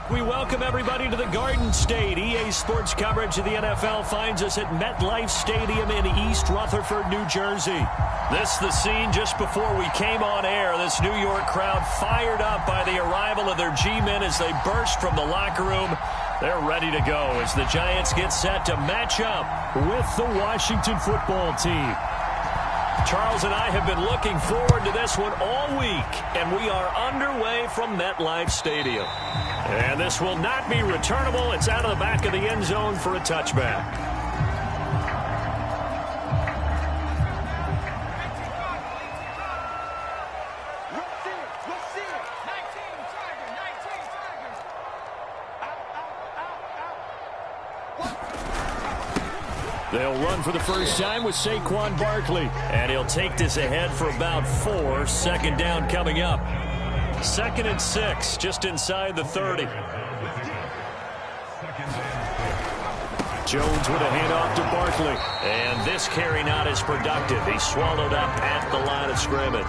We welcome everybody to the Garden State. EA Sports coverage of the NFL finds us at MetLife Stadium in East Rutherford, New Jersey. This the scene just before we came on air. This New York crowd fired up by the arrival of their G-men as they burst from the locker room. They're ready to go as the Giants get set to match up with the Washington football team. Charles and I have been looking forward to this one all week, and we are underway from MetLife Stadium. And this will not be returnable. It's out of the back of the end zone for a touchback. They'll run for the first time with Saquon Barkley. And he'll take this ahead for about 4. Second down coming up. 2nd and 6, just inside the 30. Jones with a handoff to Barkley. And this carry not as productive. He's swallowed up at the line of scrimmage.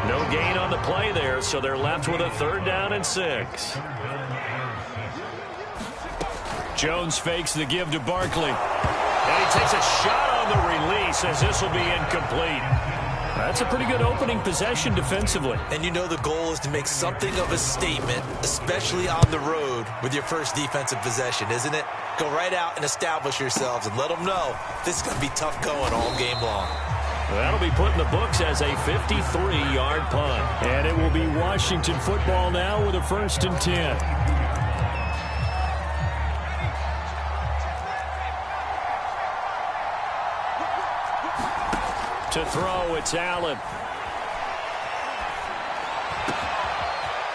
No gain on the play there, so they're left with a 3rd down and 6. Jones fakes the give to Barkley. And he takes a shot on the release as this will be incomplete. That's a pretty good opening possession defensively. And you know the goal is to make something of a statement, especially on the road with your first defensive possession, isn't it? Go right out and establish yourselves and let them know this is going to be tough going all game long. That'll be put in the books as a 53-yard punt. And it will be Washington football now with a 1st and 10. To throw, it's Allen.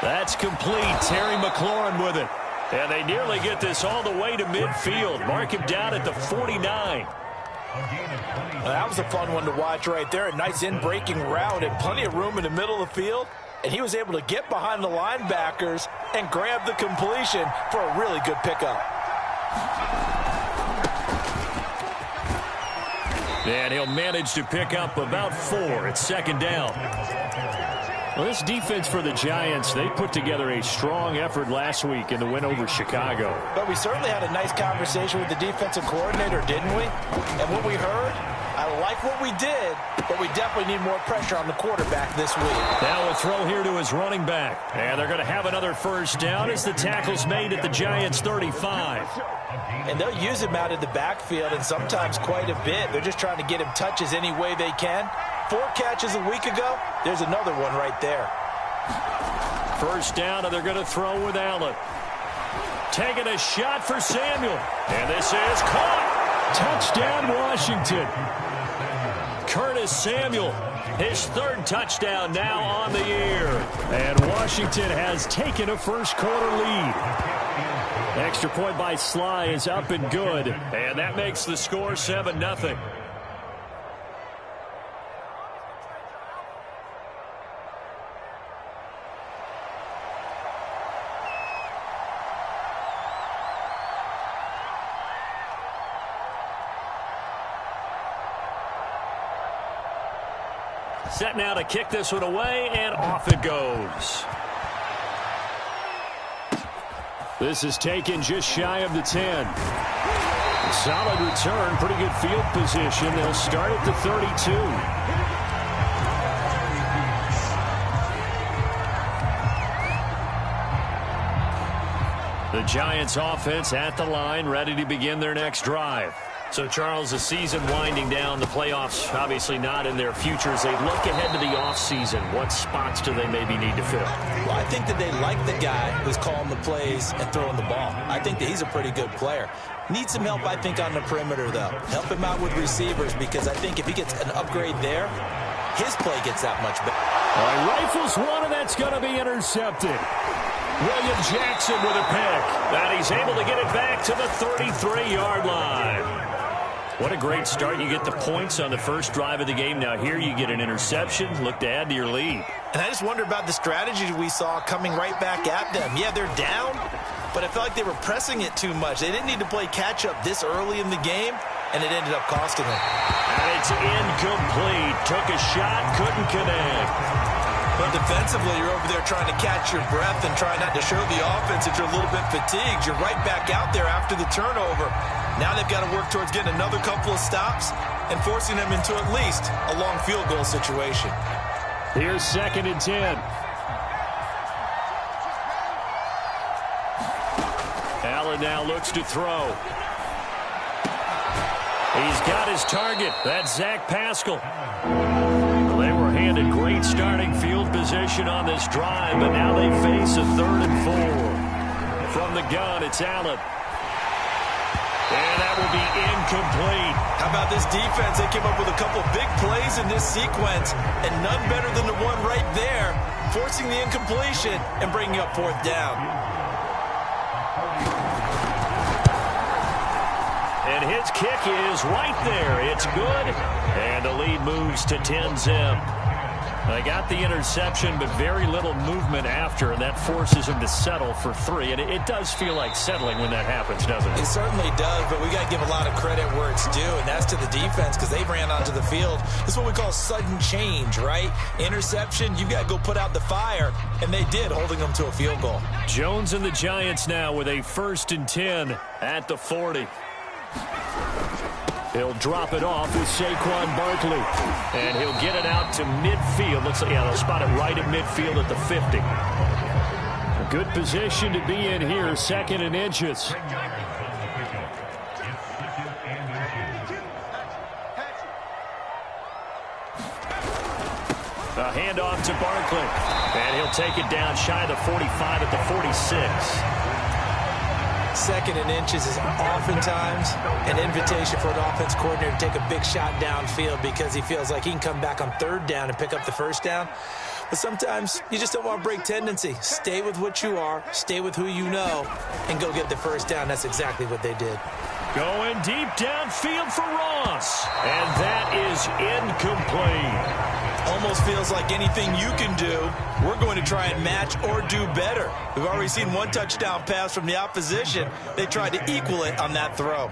That's complete. Terry McLaurin with it. And they nearly get this all the way to midfield. Mark him down at the 49. Well, that was a fun one to watch right there. A nice in-breaking route and plenty of room in the middle of the field. And he was able to get behind the linebackers and grab the completion for a really good pickup. And he'll manage to pick up about 4. It's 2nd down. Well, this defense for the Giants, they put together a strong effort last week in the win over Chicago. But we certainly had a nice conversation with the defensive coordinator, didn't we? And what we heard, I like what we did, but we definitely need more pressure on the quarterback this week. Now a throw here to his running back. And they're going to have another 1st down as the tackle's made at the Giants' 35. And they'll use him out of the backfield, and sometimes quite a bit. They're just trying to get him touches any way they can. 4 catches a week ago. There's another one right there. 1st down, and they're going to throw with Allen. Taking a shot for Samuel. And this is caught. Touchdown, Washington. Curtis Samuel, his 3rd touchdown now on the year. And Washington has taken a first-quarter lead. Extra point by Sly is up and good. And that makes the score 7-0. Set now to kick this one away, and off it goes. This is taken just shy of the 10. Solid return, pretty good field position. They'll start at the 32. The Giants offense at the line, ready to begin their next drive. So, Charles, the season winding down, the playoffs obviously not in their future. As they look ahead to the offseason, what spots do they maybe need to fill? Well, I think that they like the guy who's calling the plays and throwing the ball. I think that he's a pretty good player. Needs some help, I think, on the perimeter, though. Help him out with receivers, because I think if he gets an upgrade there, his play gets that much better. All right, rifles one, and that's going to be intercepted. William Jackson with a pick. And he's able to get it back to the 33-yard line. What a great start. You get the points on the first drive of the game. Now here you get an interception. Look to add to your lead. And I just wonder about the strategy we saw coming right back at them. Yeah, they're down, but I felt like they were pressing it too much. They didn't need to play catch-up this early in the game, and it ended up costing them. And it's incomplete. Took a shot, couldn't connect. But defensively, you're over there trying to catch your breath and try not to show the offense that you're a little bit fatigued. You're right back out there after the turnover. Now they've got to work towards getting another couple of stops and forcing them into at least a long field goal situation. Here's 2nd and 10. Allen now looks to throw. He's got his target. That's Zach Pascal. They were handed great starting field position on this drive, but now they face a 3rd and 4. From the gun, it's Allen. And that will be incomplete. How about this defense? They came up with a couple big plays in this sequence, and none better than the one right there, forcing the incompletion and bringing up 4th down. And his kick is right there. It's good. And the lead moves to 10-zip. They got the interception, but very little movement after, and that forces him to settle for 3. And it does feel like settling when that happens, doesn't it? It certainly does, but we got to give a lot of credit where it's due, and that's to the defense because they ran onto the field. This is what we call sudden change, right? Interception, you got to go put out the fire, and they did, holding them to a field goal. Jones and the Giants now with a 1st and 10 at the 40. He'll drop it off with Saquon Barkley. And he'll get it out to midfield. Looks like, they'll spot it right at midfield at the 50. A good position to be in here, 2nd and inches. A handoff to Barkley. And he'll take it down shy of the 45 at the 46. 2nd and inches is oftentimes an invitation for an offense coordinator to take a big shot downfield because he feels like he can come back on 3rd down and pick up the 1st down. But sometimes you just don't want to break tendency. Stay with what you are, stay with who you know, and go get the 1st down. That's exactly what they did. Going deep downfield for Ross. And that is incomplete. Almost feels like anything you can do, we're going to try and match or do better. We've already seen one touchdown pass from the opposition. They tried to equal it on that throw.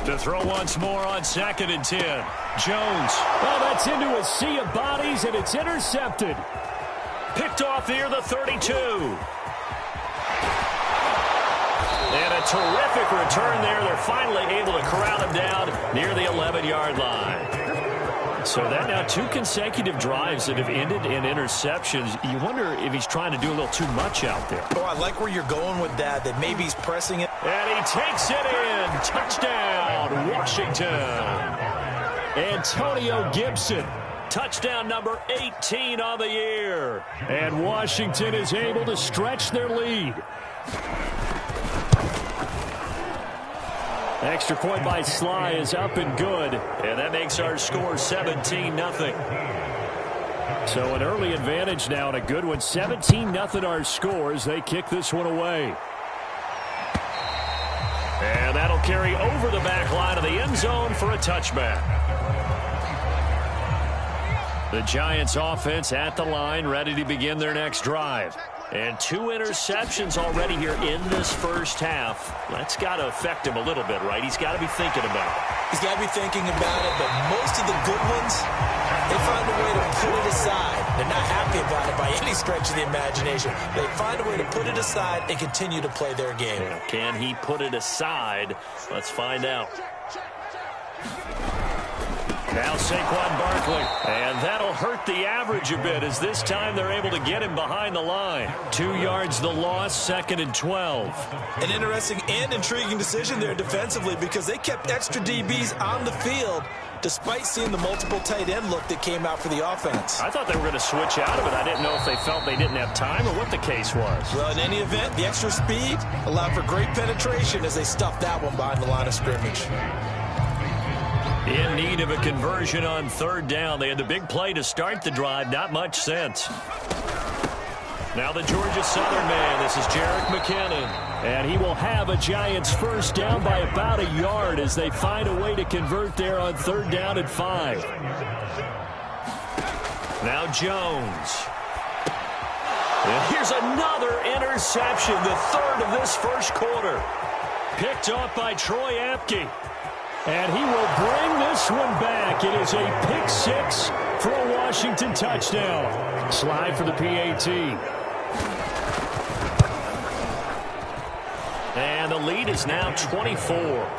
To throw once more on 2nd and 10. Jones. Oh, that's into a sea of bodies, and it's intercepted. Picked off near the 32. And a terrific return there. They're finally able to corral him down near the 11-yard line. So that now 2 consecutive drives that have ended in interceptions. You wonder if he's trying to do a little too much out there. Oh, I like where you're going with that maybe he's pressing it. And he takes it in. Touchdown, Washington. Antonio Gibson. Touchdown number 18 on the year. And Washington is able to stretch their lead. Extra point by Sly is up and good. And that makes our score 17-0. So an early advantage now and a good one. 17-0 our score as they kick this one away. And that'll carry over the back line of the end zone for a touchback. The Giants offense at the line, ready to begin their next drive. And 2 interceptions already here in this first half. That's got to affect him a little bit, right? He's got to be thinking about it. He's got to be thinking about it, but most of the good ones, they find a way to put it aside. They're not happy about it by any stretch of the imagination. They find a way to put it aside and continue to play their game. Can he put it aside? Let's find out. Now Saquon Barkley, and that'll hurt the average a bit as this time they're able to get him behind the line. 2 yards the loss, 2nd and 12. An interesting and intriguing decision there defensively because they kept extra DBs on the field despite seeing the multiple tight end look that came out for the offense. I thought they were going to switch out of it. I didn't know if they felt they didn't have time or what the case was. Well, in any event, the extra speed allowed for great penetration as they stuffed that one behind the line of scrimmage. In need of a conversion on 3rd down. They had the big play to start the drive. Not much sense. Now the Georgia Southern man. This is Jerick McKinnon. And he will have a Giants 1st down by about a yard as they find a way to convert there on 3rd down and 5. Now Jones. And here's another interception, the third of this first quarter. Picked off by Troy Apke. And he will bring this one back. It is a pick six for a Washington touchdown. Slide for the PAT. And the lead is now 24.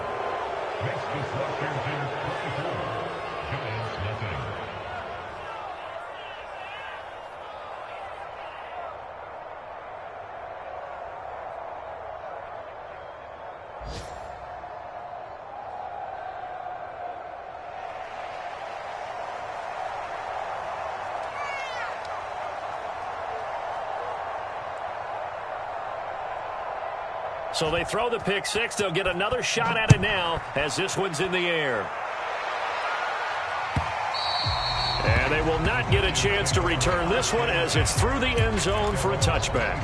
So they throw the pick six. They'll get another shot at it now as this one's in the air. And they will not get a chance to return this one as it's through the end zone for a touchback.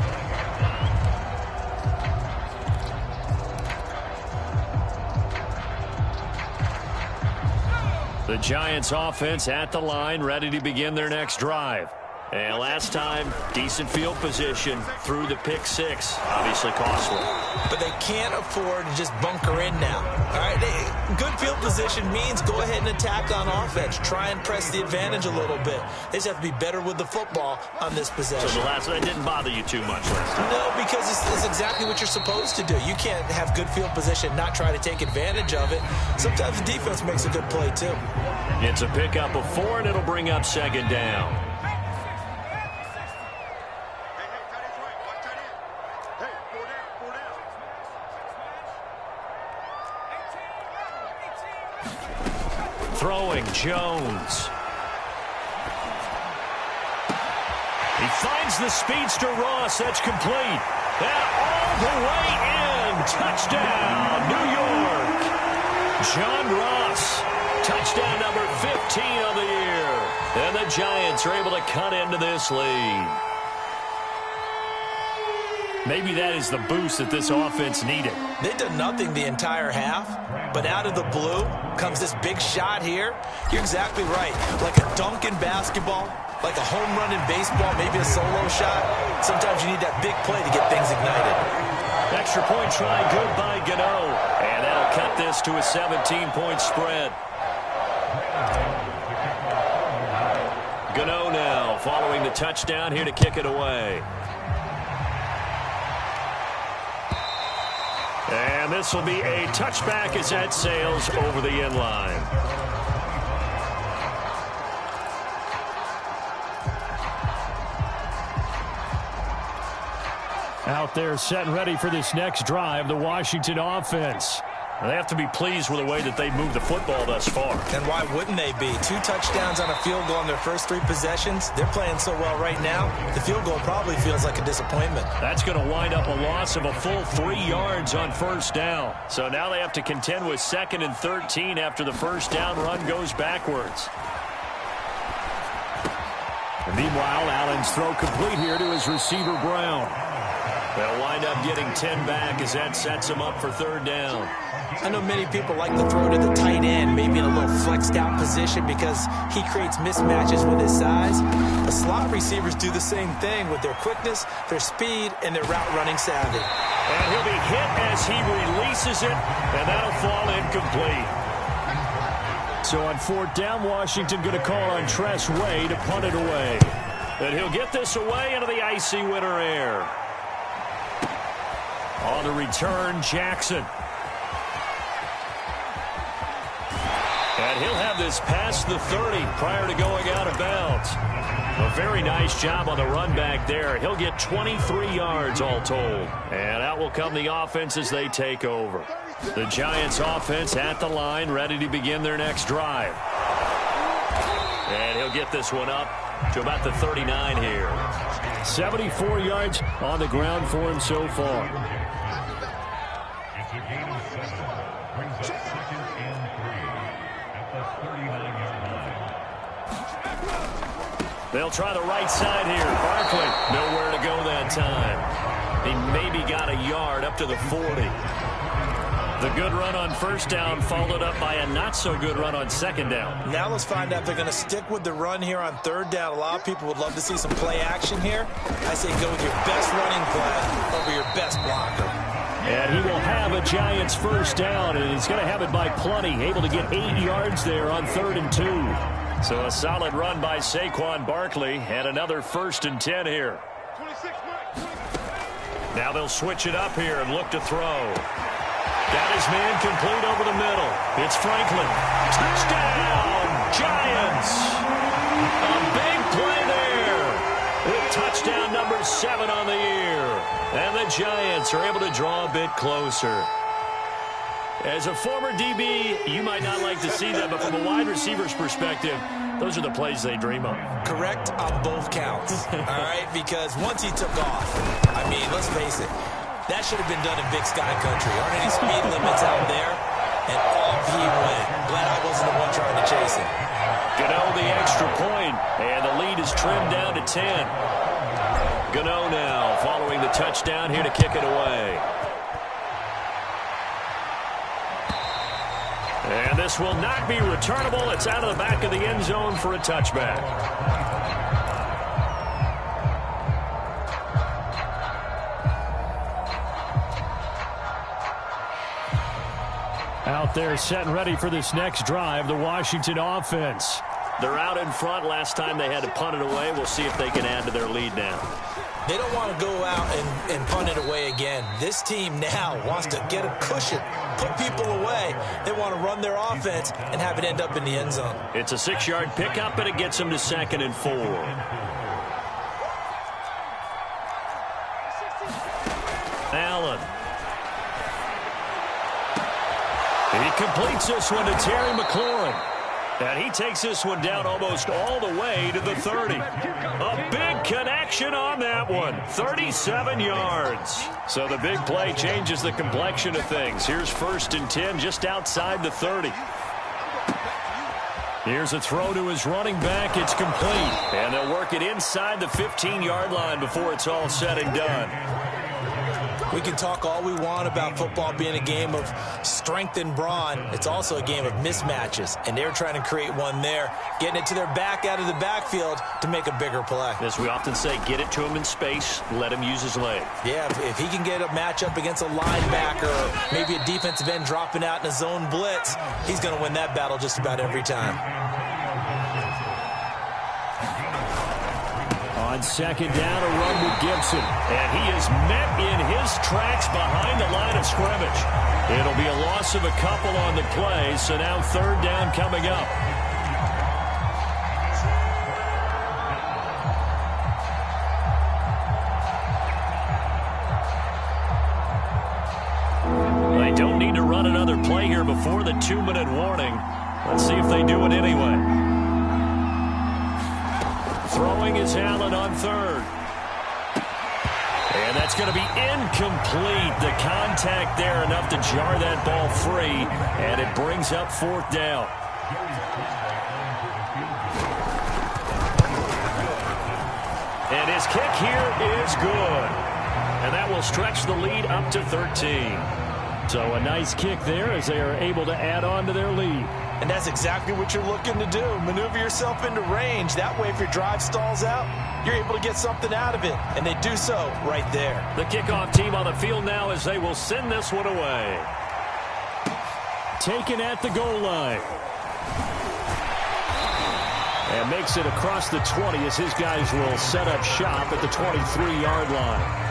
The Giants offense at the line, ready to begin their next drive. And last time, decent field position through the pick six. Obviously costly. But they can't afford to just bunker in now. All right, good field position means go ahead and attack on offense. Try and press the advantage a little bit. They just have to be better with the football on this possession. So the last one didn't bother you too much last time? No, because it's exactly what you're supposed to do. You can't have good field position, not try to take advantage of it. Sometimes the defense makes a good play, too. It's a pickup of 4, and it'll bring up second down. Throwing, Jones. He finds the speedster Ross. That's complete. And all the way in. Touchdown, New York. John Ross. Touchdown number 15 of the year. And the Giants are able to cut into this lead. Maybe that is the boost that this offense needed. They've done nothing the entire half, but out of the blue comes this big shot here. You're exactly right. Like a dunk in basketball, like a home run in baseball, maybe a solo shot. Sometimes you need that big play to get things ignited. Extra point try, good by Gano. And that'll cut this to a 17-point spread. Gano now following the touchdown here to kick it away. And this will be a touchback as that sails over the end line. Out there set and ready for this next drive, the Washington offense. They have to be pleased with the way that they've moved the football thus far. And why wouldn't they be? 2 touchdowns on a field goal in their first 3 possessions. They're playing so well right now, the field goal probably feels like a disappointment. That's going to wind up a loss of a full 3 yards on first down. So now they have to contend with 2nd and 13 after the first down run goes backwards. And meanwhile, Allen's throw complete here to his receiver, Brown. They'll wind up getting 10 back as that sets him up for 3rd down. I know many people like to throw to the tight end, maybe in a little flexed out position because he creates mismatches with his size. The slot receivers do the same thing with their quickness, their speed, and their route running savvy. And he'll be hit as he releases it, and that'll fall incomplete. So on 4th down, Washington going to call on Tress Way to punt it away. And he'll get this away into the icy winter air. On the return, Jackson. And he'll have this past the 30 prior to going out of bounds. A very nice job on the run back there. He'll get 23 yards all told. And out will come the offense as they take over. The Giants offense at the line, ready to begin their next drive. And he'll get this one up to about the 39 here. 74 yards on the ground for him so far. They'll try the right side here. Barkley, nowhere to go that time. He maybe got a yard up to the 40. The good run on first down followed up by a not-so-good run on second down. Now let's find out if they're going to stick with the run here on third down. A lot of people would love to see some play action here. I say go with your best running play over your best blocker. And he will have a Giants first down, and he's going to have it by plenty. Able to get 8 yards there on 3rd and 2. So a solid run by Saquon Barkley, and another 1st and 10 here. Now they'll switch it up here and look to throw. Got his man complete over the middle. It's Franklin. Touchdown, Giants. A big play there. With touchdown number 7 on the year. And the Giants are able to draw a bit closer. As a former DB, you might not like to see that, but from a wide receiver's perspective, those are the plays they dream of. Correct on both counts, all right? Because once he took off, I mean, let's face it, that should have been done in Big Sky Country. Aren't any speed limits out there? And off he went. Glad I wasn't the one trying to chase him. Gano the extra point, and the lead is trimmed down to 10. Gano now following the touchdown here to kick it away. And this will not be returnable. It's out of the back of the end zone for a touchback. Out there set and ready for this next drive, the Washington offense. They're out in front. Last time they had to punt it away. We'll see if they can add to their lead now. They don't want to go out and punt it away again. This team now wants to get a cushion, put people away. They want to run their offense and have it end up in the end zone. It's a 6-yard pickup, and it gets them to 2nd and 4. Allen. He completes this one to Terry McLaurin. And he takes this one down almost all the way to the 30. A big connection on that one. 37 yards. So the big play changes the complexion of things. Here's 1st and 10 just outside the 30. Here's a throw to his running back. It's complete. And they'll work it inside the 15-yard line before it's all said and done. We can talk all we want about football being a game of strength and brawn. It's also a game of mismatches, and they're trying to create one there, getting it to their back out of the backfield to make a bigger play. As we often say, get it to him in space, let him use his leg. Yeah, if he can get a matchup against a linebacker or maybe a defensive end dropping out in a zone blitz, he's going to win that battle just about every time. On 2nd down, a run with Gibson. And he is met in his tracks behind the line of scrimmage. It'll be a loss of a couple on the play, so now 3rd down coming up. They don't need to run another play here before the 2-minute warning. Let's see if they do it anyway. Throwing is Allen on 3rd. And that's going to be incomplete. The contact there enough to jar that ball free. And it brings up 4th down. And his kick here is good. And that will stretch the lead up to 13. So a nice kick there as they are able to add on to their lead. And that's exactly what you're looking to do. Maneuver yourself into range. That way, if your drive stalls out, you're able to get something out of it. And they do so right there. The kickoff team on the field now as they will send this one away. Taken at the goal line. And makes it across the 20 as his guys will set up shop at the 23-yard line.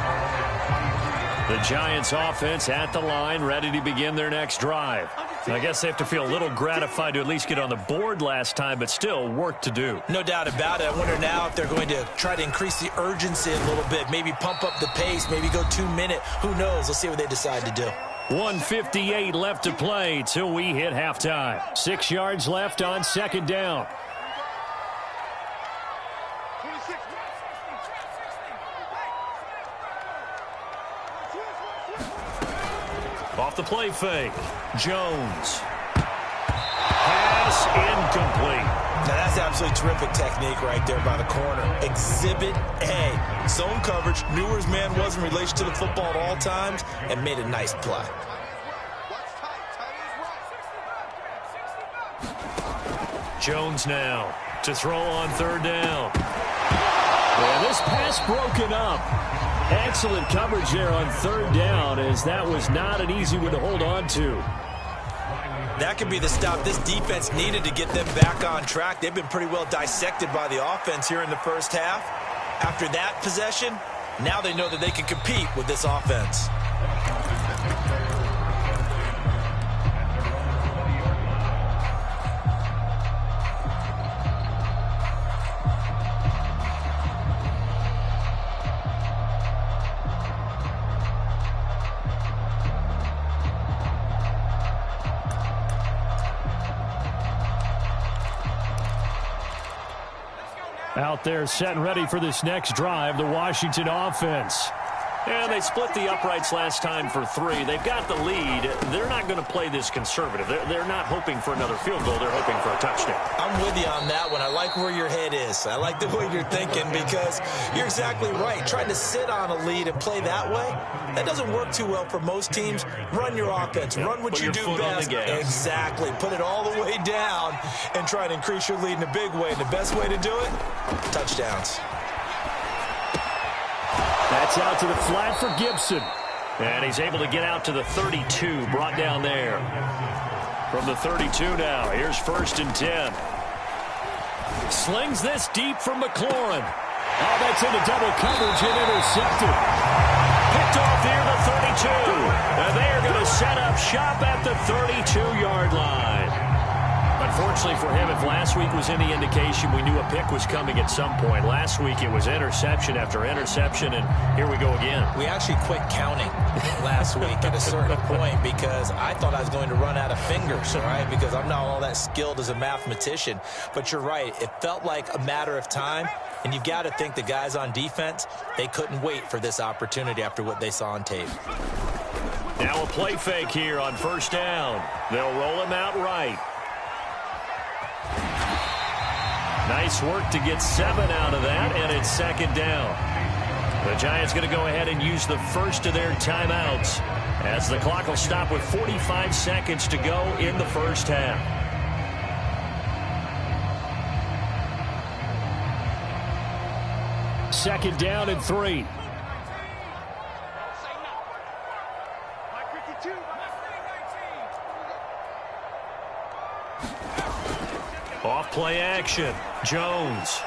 The Giants offense at the line, ready to begin their next drive. I guess they have to feel a little gratified to at least get on the board last time, but still work to do. No doubt about it. I wonder now if they're going to try to increase the urgency a little bit, maybe pump up the pace, maybe go 2-minute. Who knows? Let's see what they decide to do. 1:58 left to play till we hit halftime. 6 yards left on 2nd down. Off the play fake. Jones. Pass incomplete. Now that's absolutely terrific technique right there by the corner. Exhibit A. Zone coverage. Knew where his man was in relation to the football at all times and made a nice play. Jones now to throw on third down. And this pass broken up. Excellent coverage there on third down, as that was not an easy one to hold on to. That could be the stop this defense needed to get them back on track. They've been pretty well dissected by the offense here in the first half. After that possession, now they know that they can compete with this offense. Out there set and ready for this next drive, the Washington offense. And they split the uprights last time for 3. They've got the lead. They're not going to play this conservative. They're not hoping for another field goal. They're hoping for a touchdown. I'm with you on that one. I like where your head is. I like the way you're thinking, because you're exactly right. Trying to sit on a lead and play that way, that doesn't work too well for most teams. Run your offense. Run what you do best. Exactly. Put it all the way down and try to increase your lead in a big way. And the best way to do it, touchdowns. That's out to the flat for Gibson. And he's able to get out to the 32, brought down there. From the 32 now, here's 1st and 10. Slings this deep from McLaurin. Oh, that's into double coverage and intercepted. Picked off here the 32. And they are going to set up shop at the 32-yard line. Unfortunately for him, if last week was any indication, we knew a pick was coming at some point. Last week it was interception after interception, and here we go again. We actually quit counting last week at a certain point because I thought I was going to run out of fingers, all right, because I'm not all that skilled as a mathematician. But you're right. It felt like a matter of time, and you've got to think the guys on defense, they couldn't wait for this opportunity after what they saw on tape. Now a play fake here on 1st down. They'll roll him out right. Nice work to get 7 out of that, and it's 2nd down. The Giants going to go ahead and use the first of their timeouts, as the clock will stop with 45 seconds to go in the first half. Second down and 3. Off play action. Jones.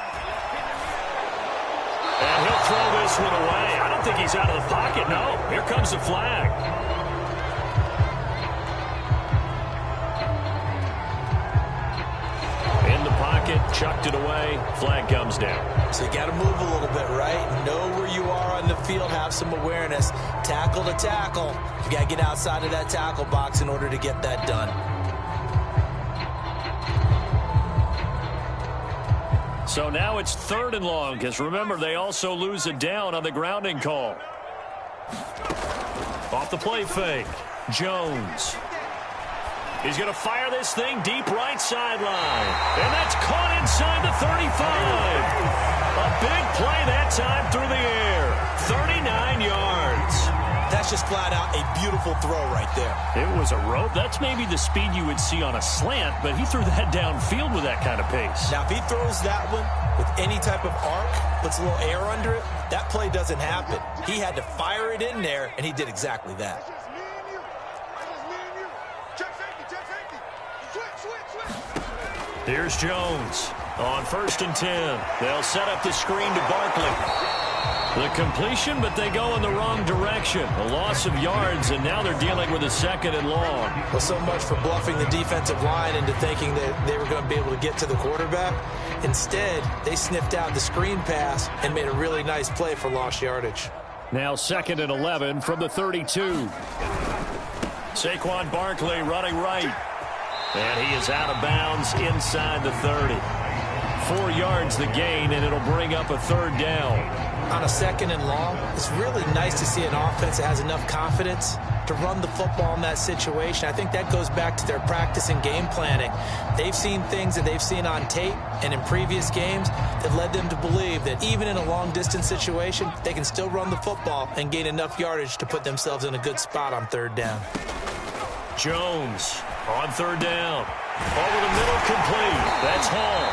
And he'll throw this one away. I don't think he's out of the pocket. No. Here comes the flag. In the pocket. Chucked it away. Flag comes down. So you got to move a little bit, right? Know where you are on the field. Have some awareness. Tackle to tackle. You got to get outside of that tackle box in order to get that done. So now it's 3rd and long, because remember, they also lose a down on the grounding call. Off the play fake. Jones. He's going to fire this thing deep right sideline. And that's caught inside the 35. A big play that time through the air. 39 yards. That's just flat out a beautiful throw right there. It was a rope. That's maybe the speed you would see on a slant, but he threw that downfield with that kind of pace. Now, if he throws that one with any type of arc, puts a little air under it, that play doesn't happen. He had to fire it in there, and he did exactly that. Here's Jones on 1st and 10. They'll set up the screen to Barkley. The completion, but they go in the wrong direction. A loss of yards, and now they're dealing with a 2nd and long. Well, so much for bluffing the defensive line into thinking that they were going to be able to get to the quarterback. Instead, they sniffed out the screen pass and made a really nice play for lost yardage. Now 2nd and 11 from the 32. Saquon Barkley running right. And he is out of bounds inside the 30. 4 yards the gain, and it'll bring up a 3rd down. On a 2nd and long, it's really nice to see an offense that has enough confidence to run the football in that situation. I think that goes back to their practice and game planning. They've seen things that they've seen on tape and in previous games that led them to believe that even in a long-distance situation, they can still run the football and gain enough yardage to put themselves in a good spot on 3rd down. Jones On third down. Over the middle, complete. That's Hall.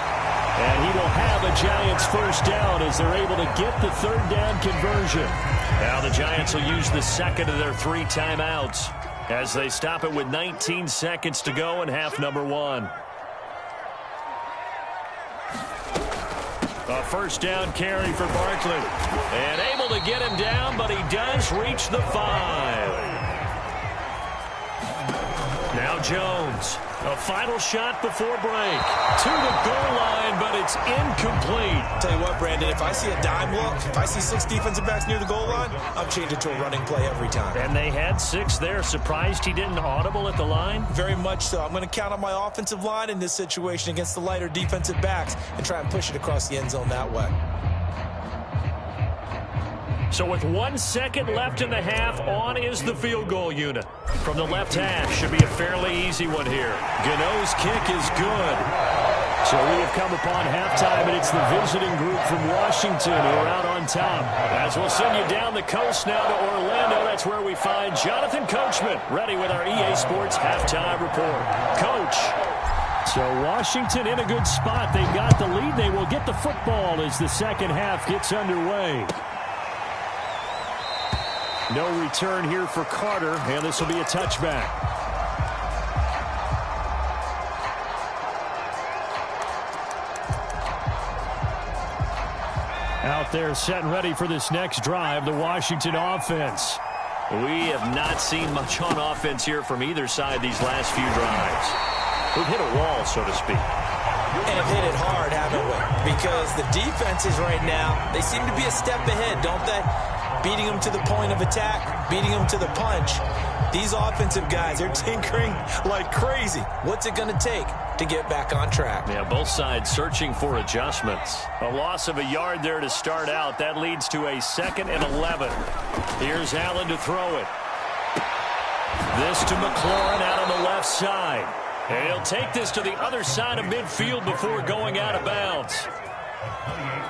And he will have a Giants first down as they're able to get the third down conversion. Now the Giants will use the second of their 3 timeouts as they stop it with 19 seconds to go in half number 1. A first down carry for Barkley. And able to get him down, but he does reach the 5. Now Jones. A final shot before break. To the goal line, but it's incomplete. Tell you what, Brandon, if I see a dime look, if I see 6 defensive backs near the goal line, I'm changing to a running play every time. And they had 6 there. Surprised he didn't audible at the line? Very much so. I'm going to count on my offensive line in this situation against the lighter defensive backs and try and push it across the end zone that way. So with 1 second left in the half, on is the field goal unit. From the left hash, should be a fairly easy one here. Gano's kick is good. So we have come upon halftime, and it's the visiting group from Washington who are out on top. As we'll send you down the coast now to Orlando, that's where we find Jonathan Coachman, ready with our EA Sports halftime report. Coach. So Washington in a good spot. They've got the lead. They will get the football as the second half gets underway. No return here for Carter, and this will be a touchback. Out there set and ready for this next drive, the Washington offense. We have not seen much on offense here from either side these last few drives. We've hit a wall, so to speak. And have hit it hard, haven't we? Because the defenses right now, they seem to be a step ahead, don't they? Beating them to the point of attack, beating them to the punch. These offensive guys, they're tinkering like crazy. What's it going to take to get back on track? Yeah, both sides searching for adjustments. A loss of a yard there to start out. That leads to a 2nd and 11. Here's Allen to throw it. This to McLaurin out on the left side. And he'll take this to the other side of midfield before going out of bounds.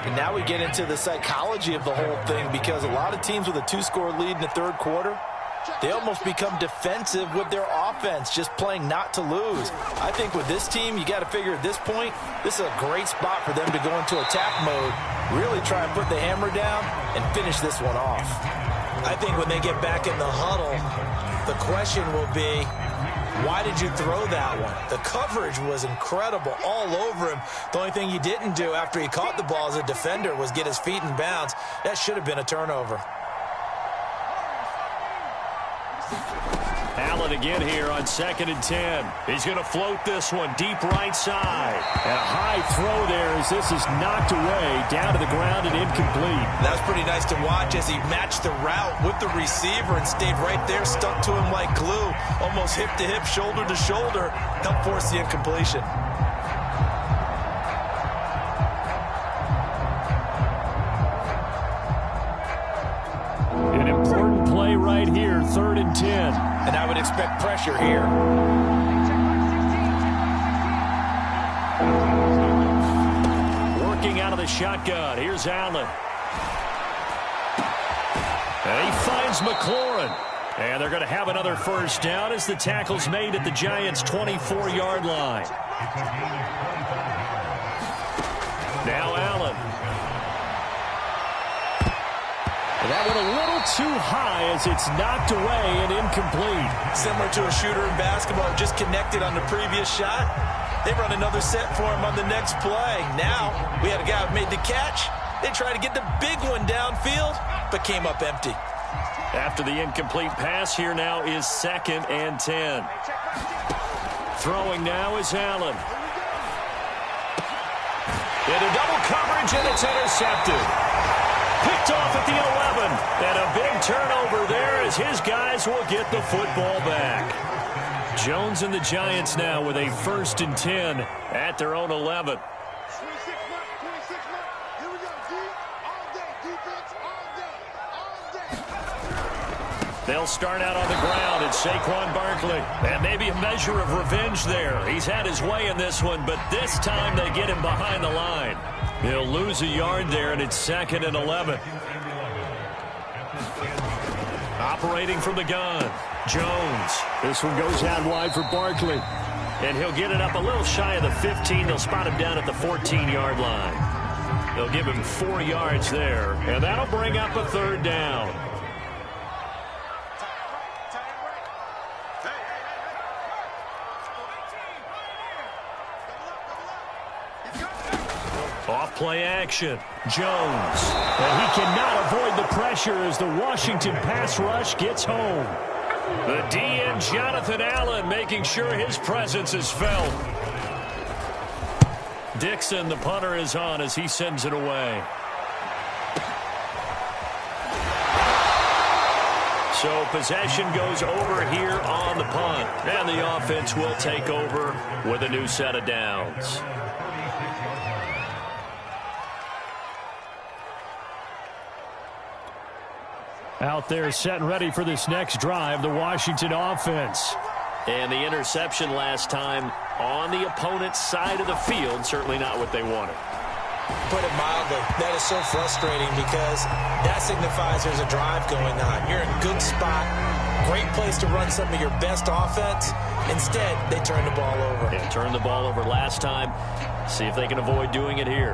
And now we get into the psychology of the whole thing, because a lot of teams with a 2-score lead in the third quarter, they almost become defensive with their offense, just playing not to lose. I think with this team, you got to figure at this point, this is a great spot for them to go into attack mode, really try and put the hammer down and finish this one off. I think when they get back in the huddle, the question will be, why did you throw that one? The coverage was incredible all over him. The only thing he didn't do after he caught the ball as a defender was get his feet in bounds. That should have been a turnover. Allen again here on 2nd and 10. He's going to float this one deep right side. And a high throw there as this is knocked away down to the ground and incomplete. That's pretty nice to watch as he matched the route with the receiver and stayed right there, stuck to him like glue, almost hip to hip, shoulder to shoulder, helped force the incompletion. An important play right here, 3rd and 10. And I would expect pressure here. Working out of the shotgun. Here's Allen. And he finds McLaurin. And they're going to have another first down as the tackle's made at the Giants' 24-yard line. Now Allen. That went a little too high as it's knocked away and incomplete. Similar to a shooter in basketball, just connected on the previous shot. They run another set for him on the next play. Now, we had a guy who made the catch. They tried to get the big one downfield, but came up empty. After the incomplete pass, here now is 2nd and 10. Throwing now is Allen. Into double coverage, and it's intercepted. Picked off at the 11, and a big turnover there as his guys will get the football back. Jones and the Giants now with a 1st and 10 at their own 11. They'll start out on the ground. It's Saquon Barkley. And maybe a measure of revenge there. He's had his way in this one, but this time they get him behind the line. He'll lose a yard there, and it's 2nd and 11. Operating from the gun, Jones. This one goes out wide for Barkley. And he'll get it up a little shy of the 15. They'll spot him down at the 14-yard line. They'll give him 4 yards there, and that'll bring up a third down. Off play action, Jones. And he cannot avoid the pressure as the Washington pass rush gets home. The DN, Jonathan Allen, making sure his presence is felt. Dixon, the punter, is on as he sends it away. So possession goes over here on the punt. And the offense will take over with a new set of downs. Out there set and ready for this next drive, the Washington offense. And the interception last time on the opponent's side of the field, certainly not what they wanted. Put it mildly, that is so frustrating because that signifies there's a drive going on. You're in a good spot, great place to run some of your best offense. Instead, they turn the ball over. They turned the ball over last time. See if they can avoid doing it here.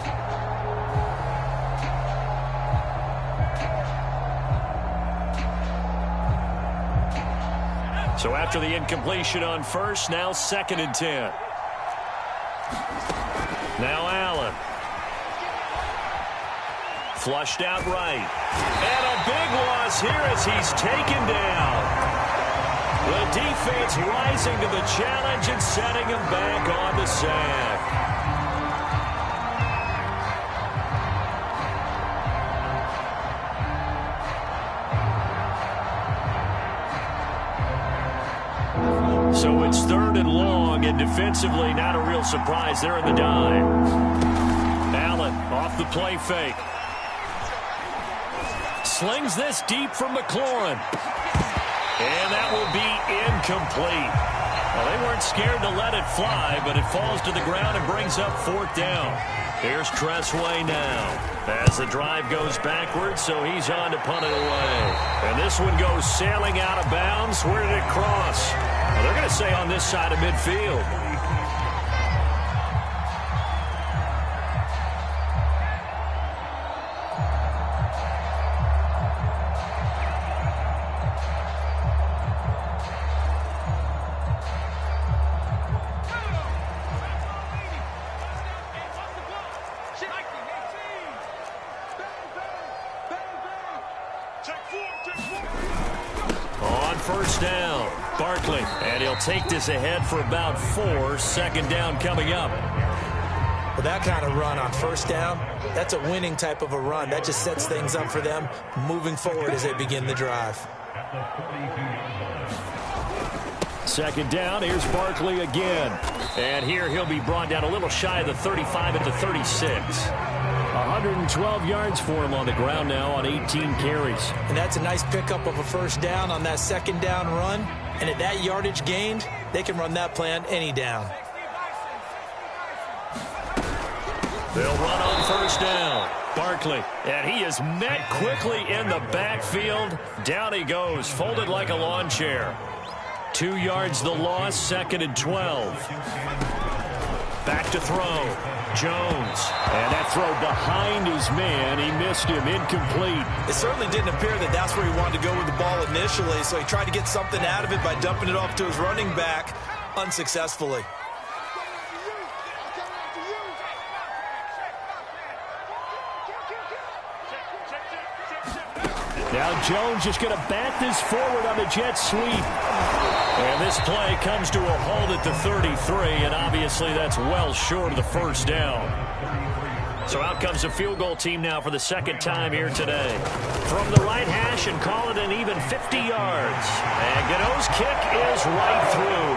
So after the incompletion on first, now 2nd and 10. Now Allen. Flushed out right. And a big loss here as he's taken down. The defense rising to the challenge and setting him back on the sack. So it's 3rd and long, and defensively not a real surprise. They're in the dive. Allen off the play fake. Slings this deep from McLaurin. And that will be incomplete. Well, they weren't scared to let it fly, but it falls to the ground and brings up 4th down. Here's Tressway now as the drive goes backwards, so he's on to punt it away. And this one goes sailing out of bounds. Where did it cross? Well, they're going to say on this side of midfield. On 1st down, Barkley, and he'll take this ahead for about 4. 2nd down coming up. Well, that kind of run on 1st down, that's a winning type of a run. That just sets things up for them moving forward as they begin the drive. 2nd down, here's Barkley again. And here he'll be brought down a little shy of the 35 at the 36. 112 yards for him on the ground now on 18 carries. And that's a nice pickup of a 1st down on that 2nd down run. And at that yardage gained, they can run that play on any down. They'll run on 1st down. Barkley, and he is met quickly in the backfield. Down he goes, folded like a lawn chair. 2 yards the loss, 2nd and 12. Back to throw. Jones. And that throw behind his man. He missed him. Incomplete. It certainly didn't appear that that's where he wanted to go with the ball initially, so he tried to get something out of it by dumping it off to his running back unsuccessfully. Now Jones just going to bat this forward on the jet sweep. And this play comes to a halt at the 33, and obviously that's well short of the 1st down. So out comes the field goal team now for the 2nd time here today. From the right hash and call it an even 50 yards. And Gano's kick is right through.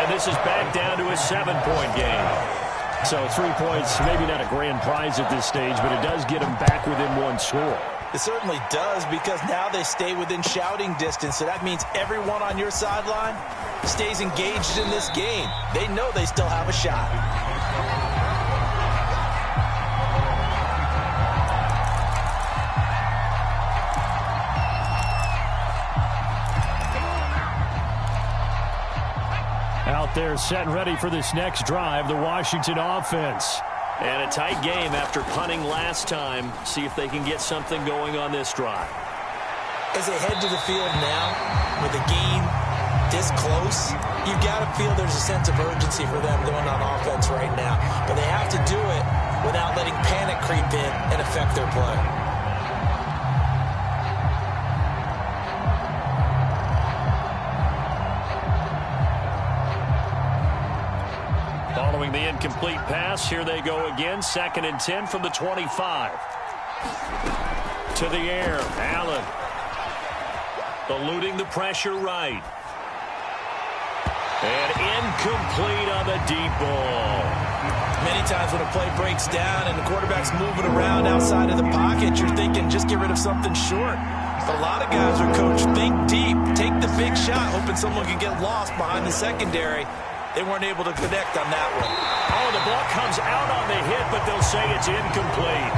And this is back down to a 7-point game. So 3 points, maybe not a grand prize at this stage, but it does get them back within 1 score. It certainly does, because now they stay within shouting distance. So that means everyone on your sideline stays engaged in this game. They know they still have a shot. out there set and ready for this next drive, the Washington offense. And a tight game after punting last time. See if they can get something going on this drive. As they head to the field now, with the game this close, you've got to feel there's a sense of urgency for them going on offense right now. But they have to do it without letting panic creep in and affect their play. Following the incomplete pass, here they go again. 2nd and 10 from the 25. To the air, Allen. Eluding the pressure right. And incomplete on the deep ball. Many times when a play breaks down and the quarterback's moving around outside of the pocket, you're thinking just get rid of something short. But a lot of guys are coached, think deep, take the big shot, hoping someone can get lost behind the secondary. They weren't able to connect on that one. Oh, the ball comes out on the hit, but they'll say it's incomplete.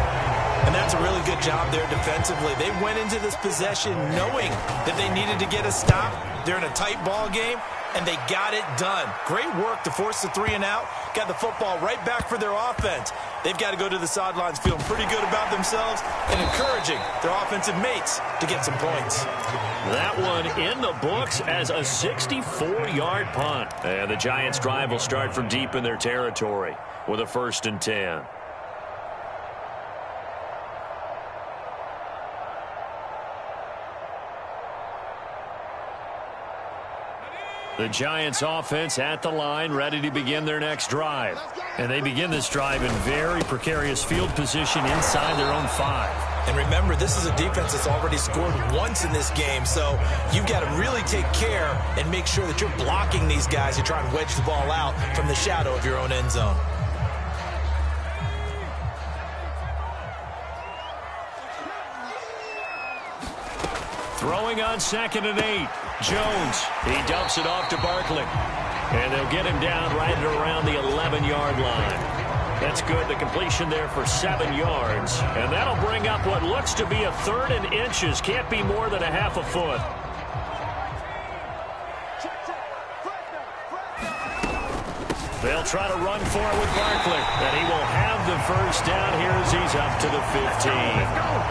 And that's a really good job there defensively. They went into this possession knowing that they needed to get a stop. They're in a tight ball game, and they got it done. Great work to force the 3 and out. Got the football right back for their offense. They've got to go to the sidelines feeling pretty good about themselves and encouraging their offensive mates to get some points. That one in the books as a 64-yard punt. And the Giants' drive will start from deep in their territory with a 1st and 10. The Giants offense at the line, ready to begin their next drive. And they begin this drive in very precarious field position inside their own 5. And remember, this is a defense that's already scored once in this game, so you've got to really take care and make sure that you're blocking these guys who try and wedge the ball out from the shadow of your own end zone. Throwing on 2nd and 8. Jones, he dumps it off to Barkley. And they'll get him down right around the 11-yard line. That's good. The completion there for 7 yards. And that'll bring up what looks to be a 3rd and inches. Can't be more than a half a foot. They'll try to run for it with Barkley. And he will have the 1st down here as he's up to the 15.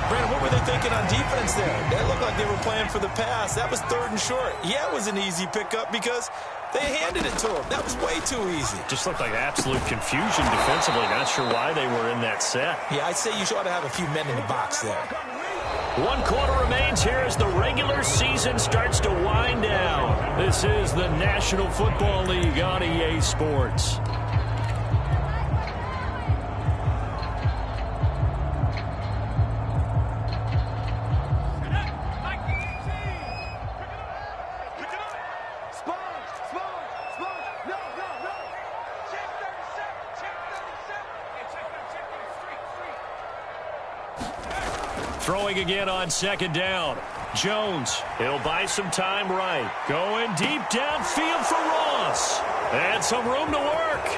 Brandon, what were they thinking on defense there? That looked like they were playing for the pass. That was 3rd and short. Yeah, it was an easy pickup because they handed it to him. That was way too easy. Just looked like absolute confusion defensively. Not sure why they were in that set. Yeah, I'd say you ought to have a few men in the box there. 1 quarter remains here as the regular season starts to wind down. This is the National Football League on EA Sports. Throwing again on 2nd down. Jones, he'll buy some time right. Going deep downfield for Ross. And some room to work.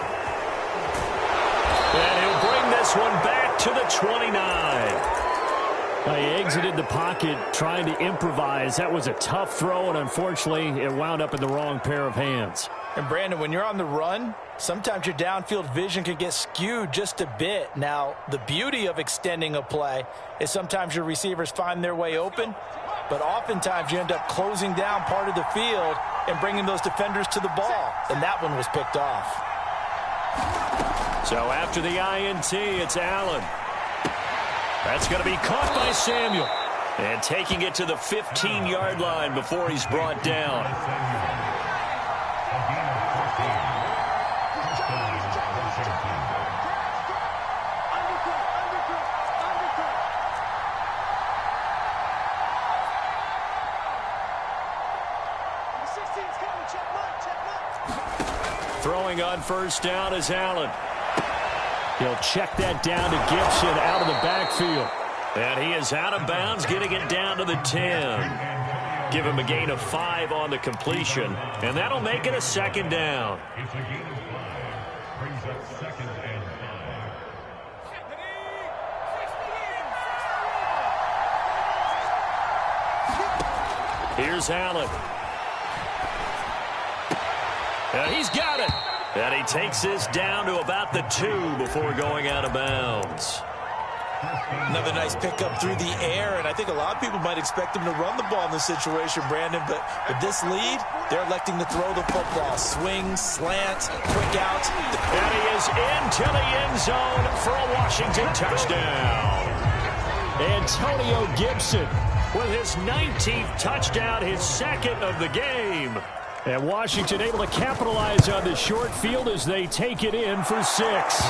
And he'll bring this one back to the 29. He exited the pocket trying to improvise. That was a tough throw, and unfortunately, it wound up in the wrong pair of hands. And, Brandon, when you're on the run, sometimes your downfield vision can get skewed just a bit. Now, the beauty of extending a play is sometimes your receivers find their way open, but oftentimes you end up closing down part of the field and bringing those defenders to the ball, and that one was picked off. So after the INT, it's Allen. That's going to be caught by Samuel. And taking it to the 15-yard line before he's brought down. Throwing on 1st down is Allen. He'll check that down to Gibson out of the backfield. And he is out of bounds, getting it down to the 10. Give him a gain of 5 on the completion. And that'll make it a 2nd down. Here's Allen. And he's got it. And he takes this down to about the 2 before going out of bounds. Another nice pickup through the air, and I think a lot of people might expect him to run the ball in this situation, Brandon, but with this lead, they're electing to throw the football. Swing, slant, quick out. And he is into the end zone for a Washington touchdown. Antonio Gibson with his 19th touchdown, his second of the game. And Washington able to capitalize on the short field as they take it in for 6.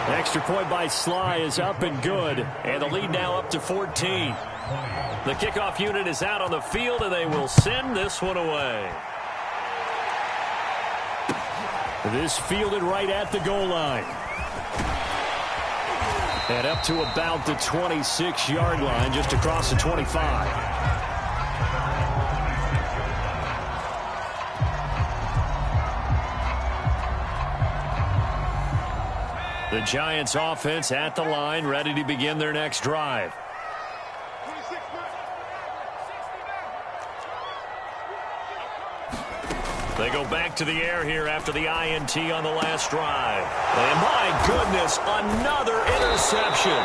Extra point by Sly is up and good. And the lead now up to 14. The kickoff unit is out on the field, and they will send this one away. This fielded right at the goal line. And up to about the 26-yard line, just across the 25. The Giants offense at the line, ready to begin their next drive. They go back to the air here after the INT on the last drive. And my goodness, another interception.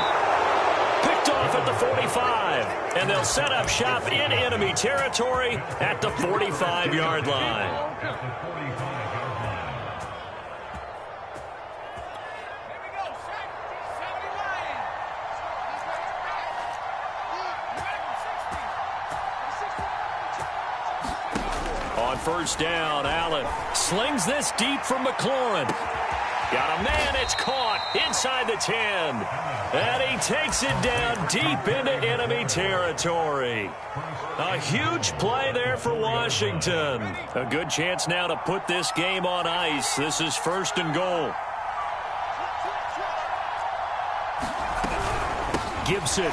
Picked off at the 45. And they'll set up shop in enemy territory at the 45-yard line. First down, Allen slings this deep from McLaurin. Got a man, it's caught inside the 10. And he takes it down deep into enemy territory. A huge play there for Washington. A good chance now to put this game on ice. This is 1st and goal. Gibson.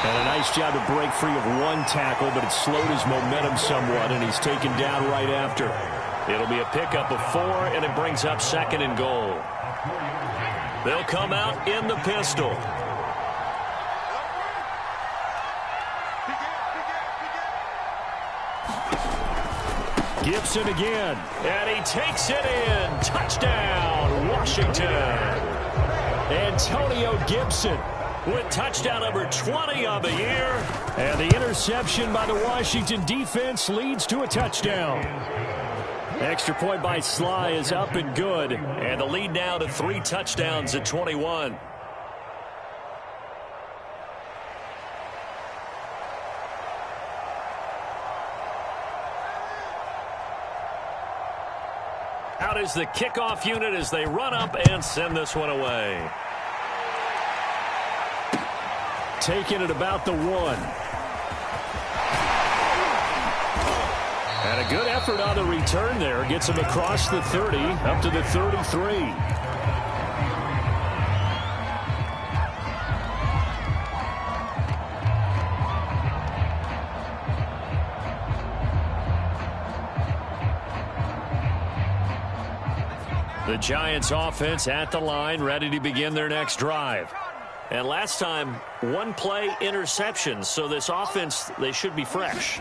And a nice job to break free of one tackle, but it slowed his momentum somewhat, and he's taken down right after. It'll be a pickup of 4, and it brings up 2nd and goal. They'll come out in the pistol. Gibson again, and he takes it in. Touchdown, Washington. Antonio Gibson with touchdown number 20 on the year. And the interception by the Washington defense leads to a touchdown. Extra point by Sly is up and good. And the lead now to 3 touchdowns at 21. Out is the kickoff unit as they run up and send this one away. Taking it about the 1. And a good effort on the return there. Gets him across the 30, up to the 33. The Giants offense at the line, ready to begin their next drive. And last time, 1-play interception, so this offense, they should be fresh.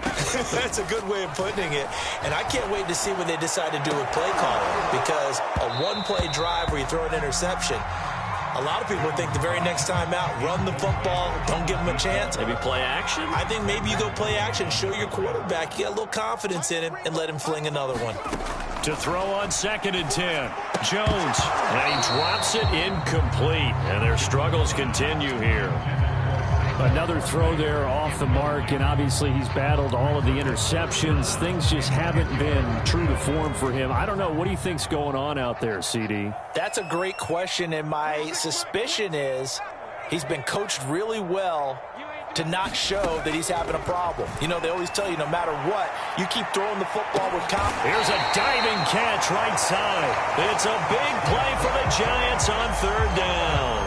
That's a good way of putting it. And I can't wait to see what they decide to do with play calling, because a 1-play drive where you throw an interception, a lot of people think the very next time out, run the football, don't give them a chance. Maybe play action? I think maybe you go play action, show your quarterback, you got a little confidence in him, and let him fling another one. To throw on 2nd and 10. Jones, and he drops it incomplete. And their struggles continue here. Another throw there off the mark, and obviously he's battled all of the interceptions. Things just haven't been true to form for him. I don't know. What do you think's going on out there, CD? That's a great question, and my suspicion is he's been coached really well to not show that he's having a problem. You know, they always tell you no matter what, you keep throwing the football with confidence. Here's a diving catch right side. It's a big play for the Giants on 3rd down.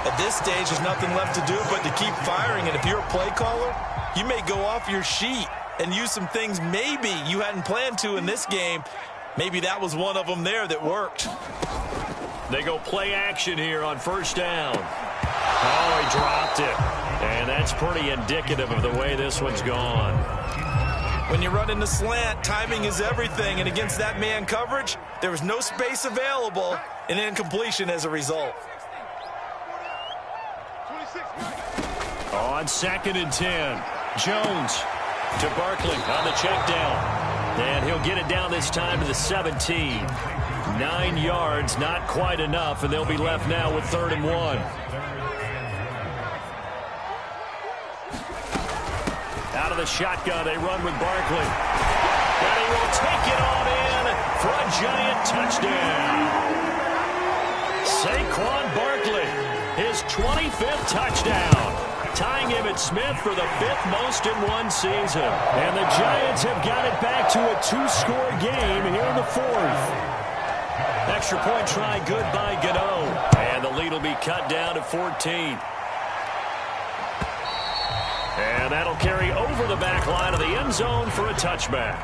At this stage, there's nothing left to do but to keep firing. And if you're a play caller, you may go off your sheet and use some things maybe you hadn't planned to in this game. Maybe that was one of them there that worked. They go play action here on 1st down. Oh, he dropped it. And that's pretty indicative of the way this one's gone. When you run in the slant, timing is everything, and against that man coverage, there was no space available, and incompletion as a result. On 2nd and 10, Jones to Barkley on the check down. And he'll get it down this time to the 17. 9 yards, not quite enough, and they'll be left now with 3rd and 1. Out of the shotgun, they run with Barkley. And he will take it on in for a giant touchdown. Saquon Barkley, his 25th touchdown, tying Emmitt Smith for the 5th most in one season. And the Giants have got it back to a 2-score game here in the 4th. Extra point try good by Gano. And the lead will be cut down to 14. And that'll carry over the back line of the end zone for a touchback.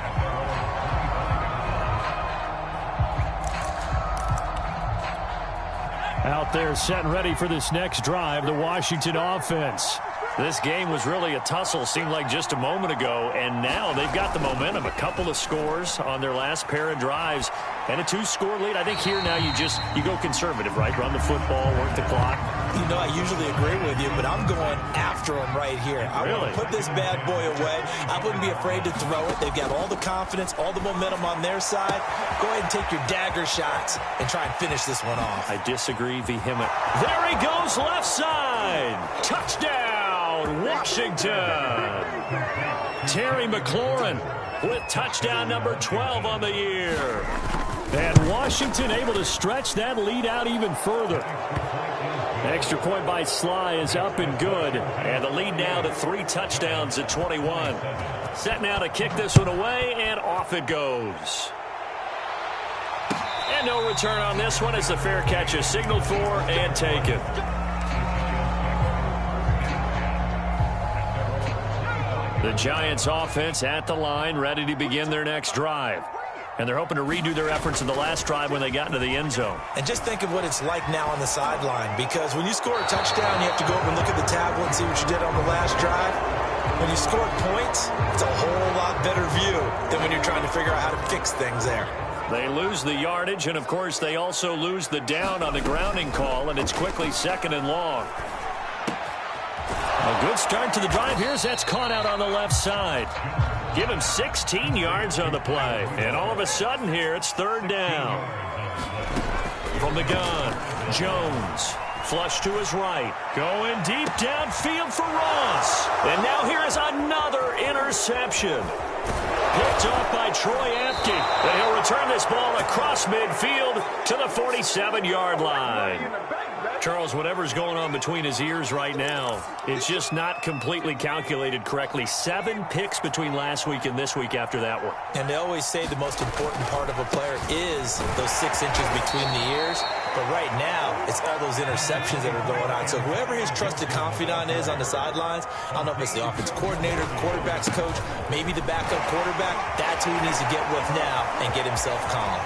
Out there set and ready for this next drive, the Washington offense. This game was really a tussle, seemed like just a moment ago, and now they've got the momentum. A couple of scores on their last pair of drives and a 2-score lead. I think here now you go conservative, right? Run the football, work the clock. You know, I usually agree with you, but I'm going after them right here. I want to put this bad boy away. I wouldn't be afraid to throw it. They've got all the confidence, all the momentum on their side. Go ahead and take your dagger shots and try and finish this one off. I disagree vehemently. There he goes, left side. Touchdown, Washington. Terry McLaurin with touchdown number 12 on the year. And Washington able to stretch that lead out even further. Extra point by Sly is up and good. And the lead now to 3 touchdowns at 21. Set now to kick this one away, and off it goes. And no return on this one as the fair catch is signaled for and taken. The Giants offense at the line, ready to begin their next drive. And they're hoping to redo their efforts in the last drive when they got into the end zone. And just think of what it's like now on the sideline, because when you score a touchdown, you have to go up and look at the tablet and see what you did on the last drive. When you score points, it's a whole lot better view than when you're trying to figure out how to fix things there. They lose the yardage, and, of course, they also lose the down on the grounding call, and it's quickly 2nd and long. A good start to the drive here as that's caught out on the left side. Give him 16 yards on the play. And all of a sudden here, it's 3rd down. From the gun, Jones. Flush to his right. Going deep downfield for Ross. And now here is another interception. Picked off by Troy Apke. And he'll return this ball across midfield to the 47-yard line. Charles, whatever's going on between his ears right now, it's just not completely calculated correctly. 7 picks between last week and this week after that one. And they always say the most important part of a player is those 6 inches between the ears. But right now, it's all those interceptions that are going on. So whoever his trusted confidant is on the sidelines, I don't know if it's the offensive coordinator, the quarterback's coach, maybe the backup quarterback, that's who he needs to get with now and get himself calm.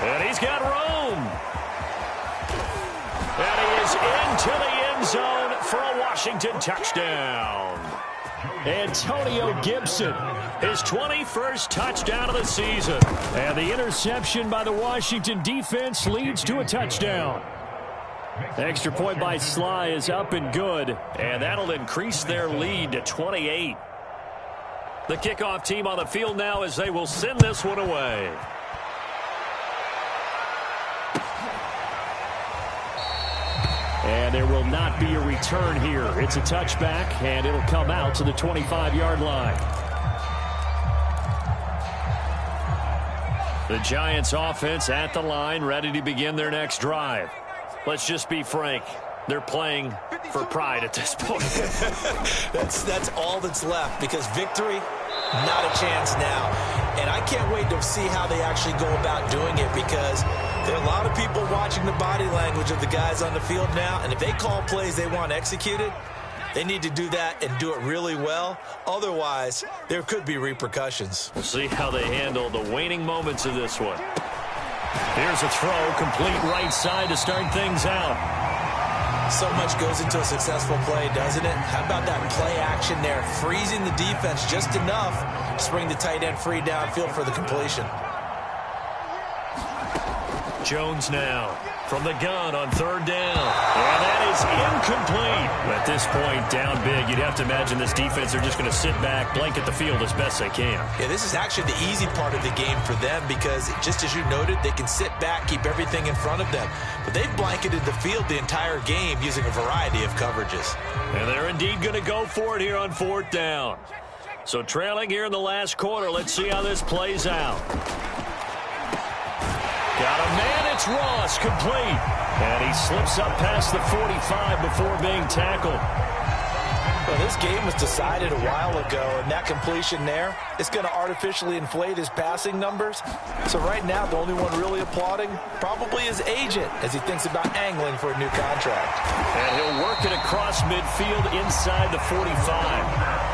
And he's got room. And he is into the end zone for a Washington touchdown. Antonio Gibson, his 21st touchdown of the season. And the interception by the Washington defense leads to a touchdown. Extra point by Sly is up and good. And that'll increase their lead to 28. The kickoff team on the field now as they will send this one away. And there will not be a return here. It's a touchback, and it'll come out to the 25-yard line. The Giants offense at the line, ready to begin their next drive. Let's just be frank. They're playing for pride at this point. That's all that's left, because victory, not a chance now. And I can't wait to see how they actually go about doing it, because there are a lot of people watching the body language of the guys on the field now, and if they call plays they want executed, they need to do that and do it really well. Otherwise, there could be repercussions. We'll see how they handle the waning moments of this one. Here's a throw, complete right side to start things out. So much goes into a successful play, doesn't it? How about that play action there, freezing the defense just enough to bring the tight end free downfield for the completion. Jones now from the gun on third down. And that is incomplete. At this point, down big, you'd have to imagine this defense are just going to sit back, blanket the field as best they can. Yeah, this is actually the easy part of the game for them because, just as you noted, they can sit back, keep everything in front of them. But they've blanketed the field the entire game using a variety of coverages. And they're indeed going to go for it here on fourth down. So trailing here in the last quarter, let's see how this plays out. Got a man, it's Ross, complete. And he slips up past the 45 before being tackled. Well, this game was decided a while ago, and that completion there is going to artificially inflate his passing numbers. So right now, the only one really applauding probably his agent as he thinks about angling for a new contract. And he'll work it across midfield inside the 45.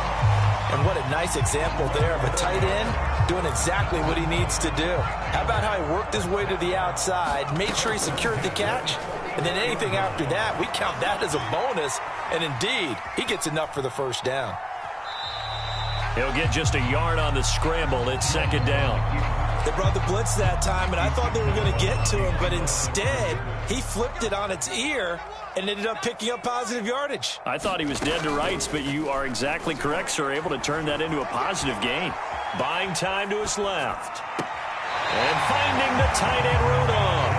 And what a nice example there of a tight end doing exactly what he needs to do. How about how he worked his way to the outside, made sure he secured the catch, and then anything after that, we count that as a bonus. And indeed, he gets enough for the first down. He'll get just a yard on the scramble. It's second down. They brought the blitz that time, and I thought they were going to get to him, but instead, he flipped it on its ear and ended up picking up positive yardage. I thought he was dead to rights, but you are exactly correct, sir. Able to turn that into a positive gain. Buying time to his left. And finding the tight end Rudolph.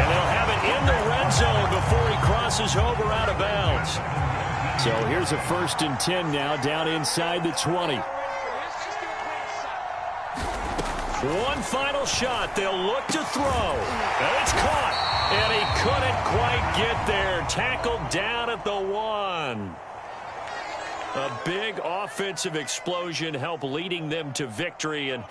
And they'll have it in the red zone before he crosses over out of bounds. So here's a 1st and 10 now down inside the 20. One final shot. They'll look to throw. And it's caught. And he couldn't quite get there. Tackled down at the 1. A big offensive explosion helped leading them to victory. And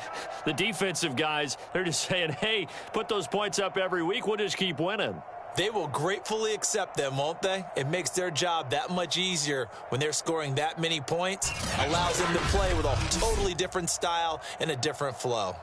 the defensive guys, they're just saying, hey, put those points up every week. We'll just keep winning. They will gratefully accept them, won't they? It makes their job that much easier when they're scoring that many points. Allows them to play with a totally different style and a different flow.